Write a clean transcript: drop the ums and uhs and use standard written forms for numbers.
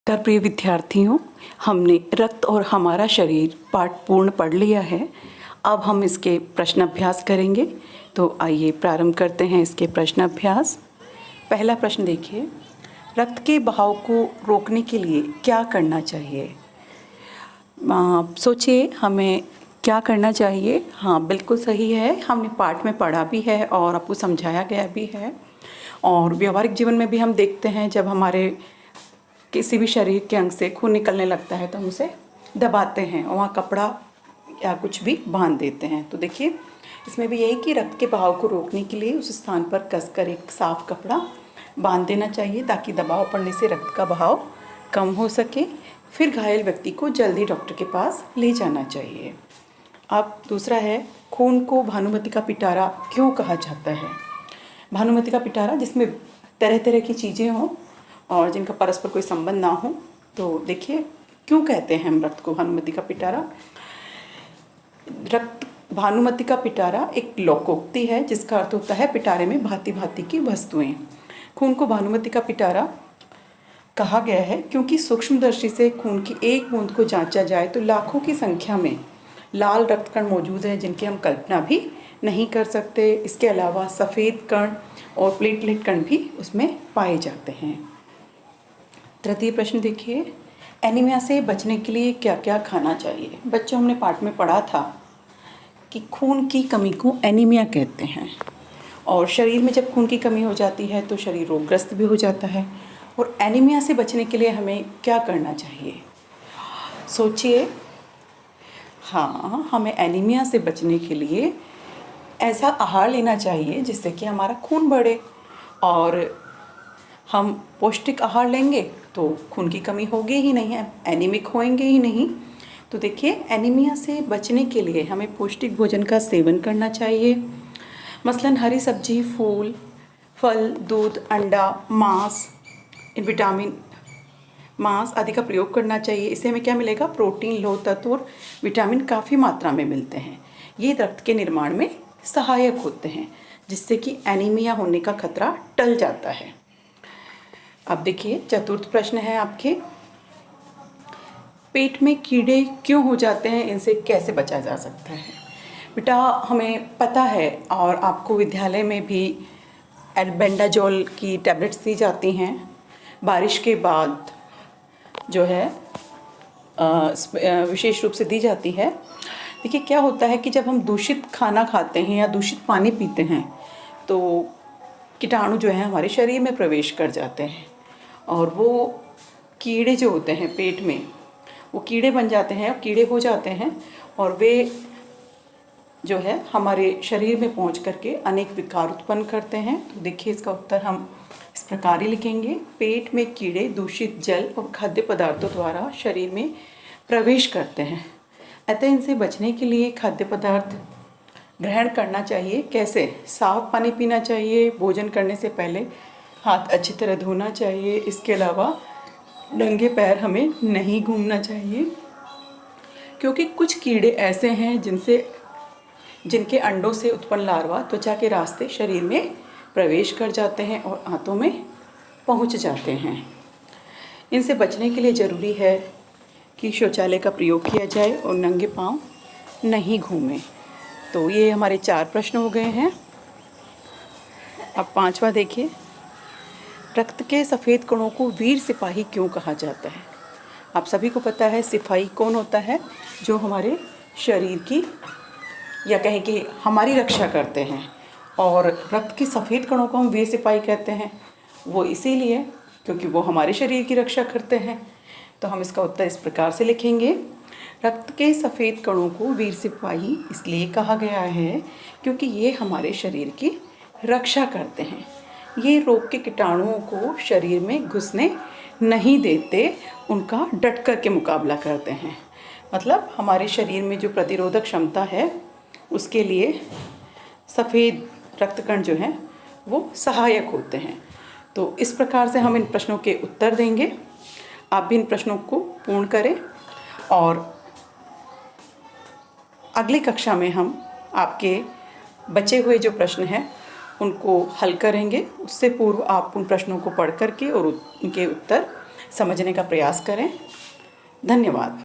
नमस्कार प्रिय विद्यार्थियों, हमने रक्त और हमारा शरीर पाठ पूर्ण पढ़ लिया है। अब हम इसके प्रश्न अभ्यास करेंगे। तो आइए प्रारंभ करते हैं इसके प्रश्न अभ्यास। पहला प्रश्न देखिए, रक्त के बहाव को रोकने के लिए क्या करना चाहिए? सोचिए हमें क्या करना चाहिए। हाँ, बिल्कुल सही है, हमने पाठ में पढ़ा भी है और आपको समझाया गया भी है। और व्यवहारिक जीवन में भी हम देखते हैं, जब हमारे किसी भी शरीर के अंग से खून निकलने लगता है तो हम उसे दबाते हैं और वहाँ कपड़ा या कुछ भी बांध देते हैं। तो देखिए, इसमें भी यही कि रक्त के बहाव को रोकने के लिए उस स्थान पर कसकर एक साफ कपड़ा बांध देना चाहिए, ताकि दबाव पड़ने से रक्त का बहाव कम हो सके। फिर घायल व्यक्ति को जल्दी डॉक्टर के पास ले जाना चाहिए। अब दूसरा है, खून को भानुमति का पिटारा क्यों कहा जाता है? भानुमति का पिटारा जिसमें तरह तरह की चीज़ें हों और जिनका परस्पर कोई संबंध ना हो। तो देखिए, क्यों कहते हैं हम रक्त को भानुमति का पिटारा? रक्त भानुमति का पिटारा एक लोकोक्ति है, जिसका अर्थ होता है पिटारे में भांति भांति की वस्तुएं। खून को भानुमति का पिटारा कहा गया है क्योंकि सूक्ष्मदर्शी से खून की एक बूंद को जांचा जाए तो लाखों की संख्या में लाल रक्त कण मौजूद हैं, जिनकी हम कल्पना भी नहीं कर सकते। इसके अलावा सफ़ेद कण और प्लेटलेट कण भी उसमें पाए जाते हैं। तृतीय प्रश्न देखिए, एनीमिया से बचने के लिए क्या क्या खाना चाहिए? बच्चों, हमने पाठ में पढ़ा था कि खून की कमी को एनीमिया कहते हैं, और शरीर में जब खून की कमी हो जाती है तो शरीर रोगग्रस्त भी हो जाता है। और एनीमिया से बचने के लिए हमें क्या करना चाहिए? सोचिए। हाँ, हमें एनीमिया से बचने के लिए ऐसा आहार लेना चाहिए जिससे कि हमारा खून बढ़े, और हम पौष्टिक आहार लेंगे तो खून की कमी होगी ही नहीं है, एनीमिक होएंगे ही नहीं। तो देखिए, एनीमिया से बचने के लिए हमें पौष्टिक भोजन का सेवन करना चाहिए। मसलन हरी सब्जी, फूल, फल, दूध, अंडा, मांस, विटामिन मांस आदि का प्रयोग करना चाहिए। इससे हमें क्या मिलेगा? प्रोटीन, लौह तत्व और विटामिन काफ़ी मात्रा में मिलते हैं। ये रक्त के निर्माण में सहायक होते हैं, जिससे कि एनीमिया होने का खतरा टल जाता है। अब देखिए, चतुर्थ प्रश्न है आपके, पेट में कीड़े क्यों हो जाते हैं, इनसे कैसे बचा जा सकता है? बेटा, हमें पता है और आपको विद्यालय में भी एल्बेंडाजोल की टैबलेट्स दी जाती हैं बारिश के बाद, जो है विशेष रूप से दी जाती है। देखिए, क्या होता है कि जब हम दूषित खाना खाते हैं या दूषित पानी पीते हैं तो कीटाणु जो है हमारे शरीर में प्रवेश कर जाते हैं, और वो कीड़े जो होते हैं पेट में, वो कीड़े बन जाते हैं, कीड़े हो जाते हैं, और वे जो है हमारे शरीर में पहुंच करके अनेक विकार उत्पन्न करते हैं। तो देखिए, इसका उत्तर हम इस प्रकार ही लिखेंगे, पेट में कीड़े दूषित जल और खाद्य पदार्थों द्वारा शरीर में प्रवेश करते हैं। अतः इनसे बचने के लिए खाद्य पदार्थ ग्रहण करना चाहिए। कैसे? साफ पानी पीना चाहिए, भोजन करने से पहले हाथ अच्छी तरह धोना चाहिए। इसके अलावा नंगे पैर हमें नहीं घूमना चाहिए, क्योंकि कुछ कीड़े ऐसे हैं जिनके अंडों से उत्पन्न लार्वा त्वचा के रास्ते शरीर में प्रवेश कर जाते हैं और आंतों में पहुंच जाते हैं। इनसे बचने के लिए ज़रूरी है कि शौचालय का प्रयोग किया जाए और नंगे पांव नहीं घूमें। तो ये हमारे 4 प्रश्न हो गए हैं। अब 5वां देखिए, रक्त के सफ़ेद कणों को वीर सिपाही क्यों कहा जाता है? आप सभी को पता है, सिपाही कौन होता है? जो हमारे शरीर की, या कहें कि हमारी रक्षा करते हैं। और रक्त के सफ़ेद कणों को हम वीर सिपाही कहते हैं, वो इसीलिए क्योंकि वो हमारे शरीर की रक्षा करते हैं। तो हम इसका उत्तर इस प्रकार से लिखेंगे, रक्त के सफ़ेद कणों को वीर सिपाही इसलिए कहा गया है क्योंकि ये हमारे शरीर की रक्षा करते हैं। ये रोग के कीटाणुओं को शरीर में घुसने नहीं देते, उनका डट कर के मुकाबला करते हैं। मतलब हमारे शरीर में जो प्रतिरोधक क्षमता है, उसके लिए सफ़ेद रक्तकण जो हैं वो सहायक होते हैं। तो इस प्रकार से हम इन प्रश्नों के उत्तर देंगे। आप भी इन प्रश्नों को पूर्ण करें, और अगली कक्षा में हम आपके बचे हुए जो प्रश्न हैं उनको हल करेंगे। उससे पूर्व आप उन प्रश्नों को पढ़ करके और उनके उत्तर समझने का प्रयास करें। धन्यवाद।